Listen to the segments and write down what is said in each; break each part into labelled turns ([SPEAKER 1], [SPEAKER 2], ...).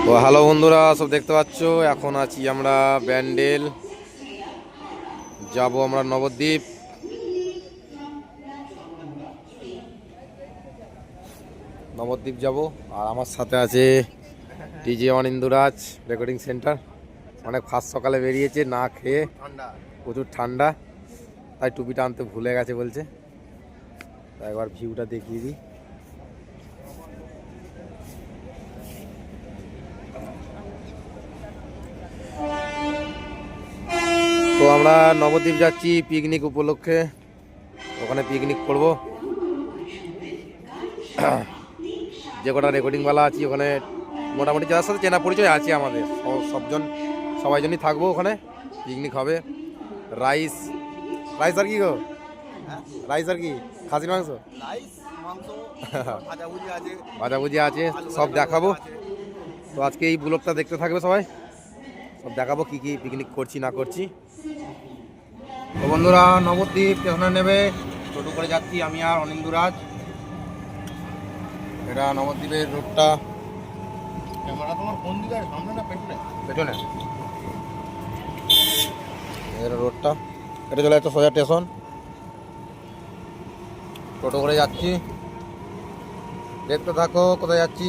[SPEAKER 1] তো হ্যালো বন্ধুরা, সব দেখতে পাচ্ছ এখন আছি আমরা ব্যান্ডেল, যাব আমরা নবদ্বীপ। নবদ্বীপ যাব, আর আমার সাথে আছে ডিজে অনিন্দুরাজ রেকর্ডিং সেন্টার। অনেক ফার্স্ট সকালে বেরিয়েছে, না খেয়ে, প্রচুর ঠান্ডা, তাই টুপিটা আনতে ভুলে গেছে বলছে। তাই একবার ভিউটা দেখিয়ে দিই। তো আমরা নবদ্বীপ যাচ্ছি পিকনিক উপলক্ষে, ওখানে পিকনিক করব। যে কটা রেকর্ডিংওয়ালা আছি ওখানে মোটামুটি যার সাথে চেনা পরিচয় আছে আমাদের, সবাই জনই থাকবো ওখানে। পিকনিক হবে। রাইস রাইস আর কি গো, রাইস আর কি, খাসির মাংস, ভাজাভুজি আছে, সব দেখাবো। তো আজকে এই ব্লগটা দেখতে থাকবে সবাই, সব দেখাবো কি কি পিকনিক করছি না করছি। তো বন্ধুরা, নবদ্বীপ স্টেশনে নেবে টোটো করে যাচ্ছি আমি আর অনিন্দুরাজ। এটা নবদ্বীপের রোডটা।
[SPEAKER 2] ক্যামেরা তোমার কোন দিকে, সামনে না পেছনে?
[SPEAKER 1] পেছনে এটা রোডটা, এটা চলে যাচ্ছে সোজা স্টেশন। টোটো করে যাচ্ছি, দেখতে থাকো কোথায় যাচ্ছি,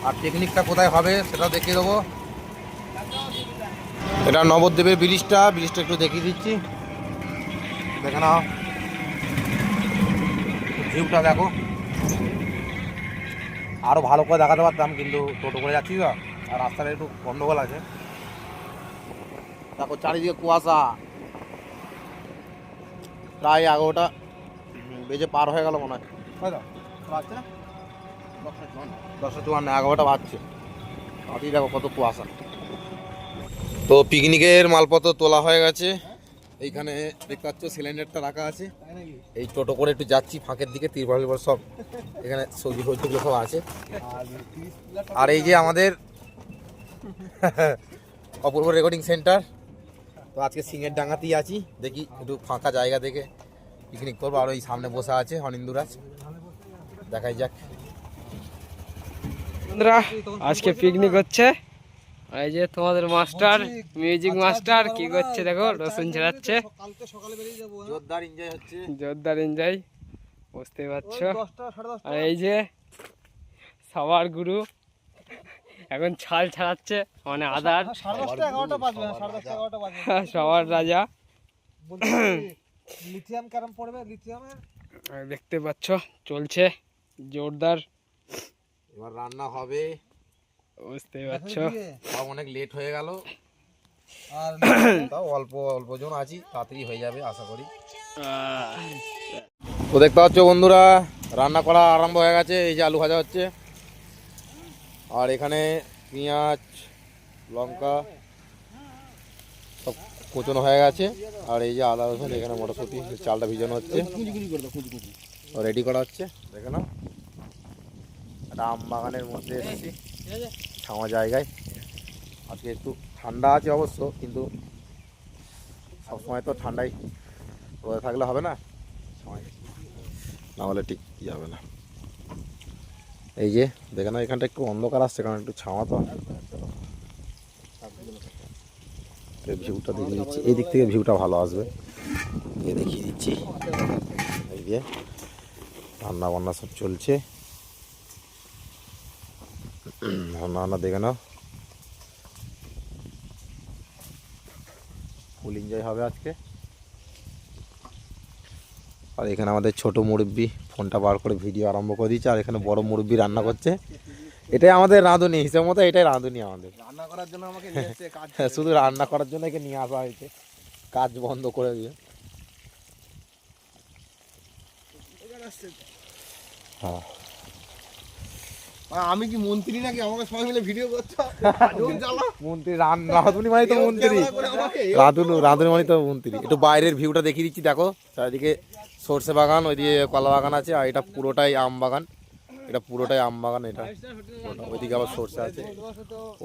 [SPEAKER 1] আর পিকনিকটা কোথায় হবে সেটা দেখিয়ে দেবো। এটা নবদ্বীপের ব্রিজটা একটু দেখিয়ে দিচ্ছি, দেখে নাও। ভিউটা দেখো, আরও ভালো করে দেখাতে পারতাম, কিন্তু টোটো করে যাচ্ছি তো, আর রাস্তাটা একটু গন্ডগোল আছে। দেখো চারিদিকে কুয়াশা, প্রায় 11টা বেজে পার হয়ে গেল মনে হয়, তাই তো? বাজছে না 10:54, 11টা বাজছে। তাতেই দেখো কত কুয়াশা। তো পিকনিকের মালপত্র তোলা হয়ে গেছে, এইখানে দেখতে পাচ্ছ সিলিন্ডারটা রাখা আছে। এই টোটো করে একটু যাচ্ছি ফাঁকের দিকে, তিরপল সব এখানে সবজি ফবজিগুলো সব আছে। আর এই যে আমাদের অপূর্ব রেকর্ডিং সেন্টার। তো আজকে সিংহের ডাঙ্গাতেই আছি, দেখি একটু ফাঁকা জায়গা দেখে পিকনিক করবো। আর ওই সামনে বসে আছে অনিন্দুরাজ, দেখাই যাক।
[SPEAKER 3] বন্ধুরা, আজকে পিকনিক হচ্ছে। এই যে তোমাদের মাস্টার, মিউজিক মাস্টার কি করছে দেখো, রসুন ছেড়াচ্ছে।
[SPEAKER 1] জোরদার এনজয় হচ্ছে,
[SPEAKER 3] জোরদার এনজয়, বুঝতে পারছো। আর এই যে সবার গুরু এখন ছাল ছাড়াচ্ছে, মানে আদার সবার রাজা। দেখতে পাচ্ছ চলছে জোরদার।
[SPEAKER 1] এবার রান্না হবে,
[SPEAKER 3] বুঝতে পারছো।
[SPEAKER 1] তাও অনেক লেট হয়ে গেল, আর তাও অল্প অল্প জন আছি, তাড়াতাড়ি হয়ে যাবে আশা করি। তো দেখতে পাচ্ছ বন্ধুরা, রান্না করা আরম্ভ হয়ে গেছে। এই যে আলু ভাজা হচ্ছে, আর এখানে পেঁয়াজ লঙ্কা সব কোচানো হয়ে গেছে। আর এই যে আদা রসুন, এখানে মটরশুঁটি, চালটা ভিজানো হচ্ছে, রেডি করা হচ্ছে। দেখে নাও, একটা আম বাগানের মধ্যে এসেছি, ছাওয়া জায়গায়। আজকে একটু ঠান্ডা আছে অবশ্য, কিন্তু সবসময় তো ঠান্ডায় রোদে থাকলে হবে না, না হলে ঠিক যাবে না। এই যে দেখে না, এখানটা একটু অন্ধকার আসছে কারণ একটু ছাওয়া তো। ভিউটা দেখিয়ে দিচ্ছি, এই দিক থেকে ভিউটা ভালো আসবে, দেখিয়ে দিচ্ছি। এই যে রান্না বান্না সব চলছে, রান্না দেখে নাও, ফুল এনজয় হবে আজকে। আর এখানে আমাদের ছোট মুরব্বি ফোনটা বার করে ভিডিও আরম্ভ করে দিচ্ছে, আর এখানে বড় মুরব্বি রান্না করছে। এটাই আমাদের রাঁধুনি, হিসেব মতো এটাই রাঁধুনি আমাদের।
[SPEAKER 2] রান্না করার জন্য আমাকে
[SPEAKER 1] শুধু রান্না করার জন্য একে নিয়ে আসা হয়েছে, কাজ বন্ধ করে দিয়ে। হ্যাঁ,
[SPEAKER 2] আমি কি মন্ত্রী নাকি আমাকে সবাই মিলে ভিডিও করছো?
[SPEAKER 1] মন্ত্রী রাঁধুনি মানে তো মন্ত্রী, রাঁধুনি মানে তো মন্ত্রী। একটু বাইরের ভিউটা দেখিয়ে দিচ্ছি, দেখো চারিদিকে সর্ষে বাগান, ওইদিকে কলা বাগান আছে, আর এটা পুরোটাই আম বাগান। এটা পুরোটাই আম বাগান, এটা ওইদিকে আবার সর্ষে আছে,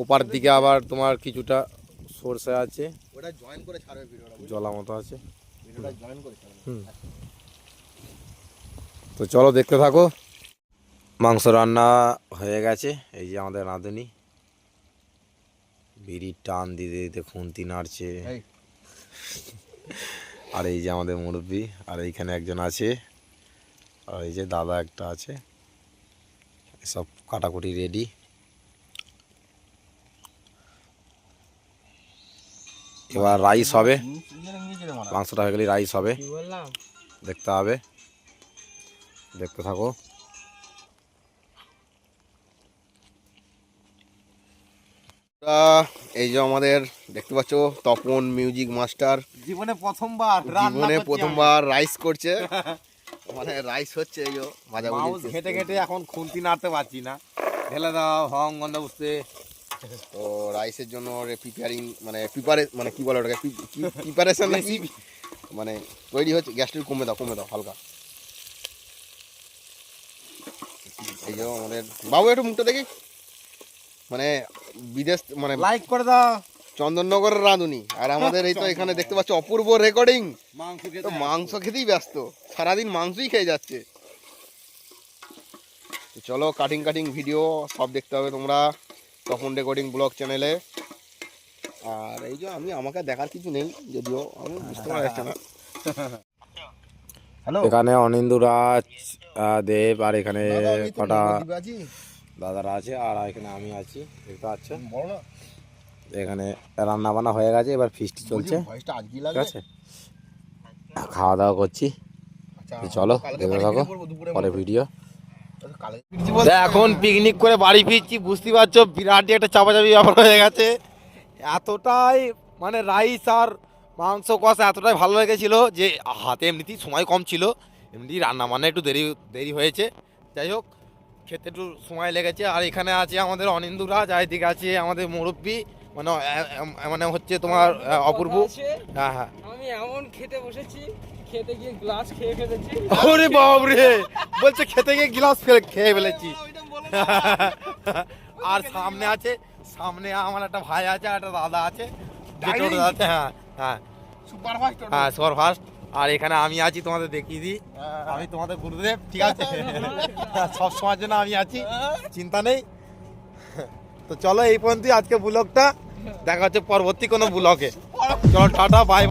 [SPEAKER 1] ওপার দিকে আবার তোমার কিছুটা সর্ষে আছে, জলা মতো আছে। তো চলো দেখতে থাকো। মাংস রান্না হয়ে গেছে, এই যে আমাদের রাঁধুনি বিড়ির টান দিতে দিতে খুন্তি নাড়ছে।
[SPEAKER 2] এই।
[SPEAKER 1] আর এই যে আমাদের মুরব্বি, আর এইখানে একজন আছে, আর এই যে দাদা একটা আছে, সব কাটাকুটি রেডি। এবার রাইস হবে, মাংসটা হয়ে গেলে রাইস হবে,
[SPEAKER 3] কি বললাম?
[SPEAKER 1] দেখতে হবে, দেখতে থাকো। এই যে আমাদের দেখতে পাচ্ছ তপন মিউজিক মাস্টার
[SPEAKER 2] জীবনে প্রথমবার
[SPEAKER 1] জীবনে প্রথমবার রাইস করছে, মানে রাইস হচ্ছে এই যে ভাজা
[SPEAKER 2] মাউস ঘেটে ঘেটে এখন খুন্তি নাড়তে পারছি না, ঢেলে দাও হং গন্ধ বুঝতে।
[SPEAKER 1] তো রাইসের জন্য প্রিপারিং মানে কি বলে ওটাকে, প্রিপারেশন নাকি মানে তৈরি হচ্ছে। গ্যাসটা কমে দাও হালকা। এই যে আমাদের বাবু একটু মুখটা দেখি, মানে বিদেশ মানে
[SPEAKER 2] লাইক করে দাও।
[SPEAKER 1] চন্দননগরের রাঁধুনি, আর আমাদের এই তো এখানে দেখতে পাচ্ছ অপূর্ব রেকর্ডিং।
[SPEAKER 2] মাংস
[SPEAKER 1] তো মাংস খেতেই ব্যস্ত, সারাদিন মাংসই খেয়ে যাচ্ছে। তো চলো কাটিং ভিডিও সব দেখতে হবে তোমরা তপন রেকর্ডিং ব্লগ চ্যানেলে। আর এই যে আমাকে দেখার কিছু নেই, যদিও আমি বুঝতে পারছি না।
[SPEAKER 2] হ্যালো
[SPEAKER 1] এখানে অনিন্দুরাজ দেব, আর এখানে কটা দাদারা আছে, আর এখানে আমি আছি, দেখতে পাচ্ছেন।
[SPEAKER 2] বড় না
[SPEAKER 1] এখানে রান্না বান্না হয়ে গেছে, এবার ফিস্ট চলছে,
[SPEAKER 2] ভয়েসটা আজকে
[SPEAKER 1] ঠিক
[SPEAKER 2] লাগে।
[SPEAKER 1] আছে। খাওয়া দাওয়া করছি,
[SPEAKER 2] আচ্ছা
[SPEAKER 1] তো চলো
[SPEAKER 2] কালকে
[SPEAKER 1] দেখতে
[SPEAKER 2] বাড়ি
[SPEAKER 1] থাকো
[SPEAKER 2] ফিরে পড়বো দুপুরে
[SPEAKER 1] পরে
[SPEAKER 2] বলবো।
[SPEAKER 1] ভিডিও।
[SPEAKER 2] কালকে
[SPEAKER 1] এখন পিকনিক করে বাড়ি ফিরছি, বুঝতে পারছো বিরাট একটা চাপাচাপি ব্যাপার হয়ে গেছে। এতটাই মানে রাইস আর মাংস কষা এতটাই ভালো লেগেছিল যে হাতে এমনিতেই সময় কম ছিল, এমনি রান্না বান্না একটু দেরি হয়েছে। যাই হোক খেতে একটু সময় লেগেছে। আর এখানে আছে আমাদের অনিন্দুরাজ, আর এদিকে আছে আমাদের মুরব্বি, মানে মানে হচ্ছে তোমার অপূর্ব। হ্যাঁ
[SPEAKER 3] আমি এমন খেতে বসেছি, খেতে গিয়ে গ্লাস খেয়ে ফেলেছি।
[SPEAKER 1] ওরে বাবরে, বলছে খেতে গিয়ে গ্লাস খেয়ে ফেলেছি। আর সামনে আমার একটা ভাই আছে, আর একটা দাদা আছে, হ্যাঁ সুপার ফাস্ট। আর এখানে আমি আছি, তোমাদের দেখিয়ে দিই, আমি তোমাদের গুরুদেব, ঠিক আছে। সব সময়ের জন্য আমি আছি, চিন্তা নেই। তো চলো এই পর্যন্তই আজকে ব্লগটা, দেখা হচ্ছে পরবর্তী কোনো ব্লগে। চলো টাটা বাই।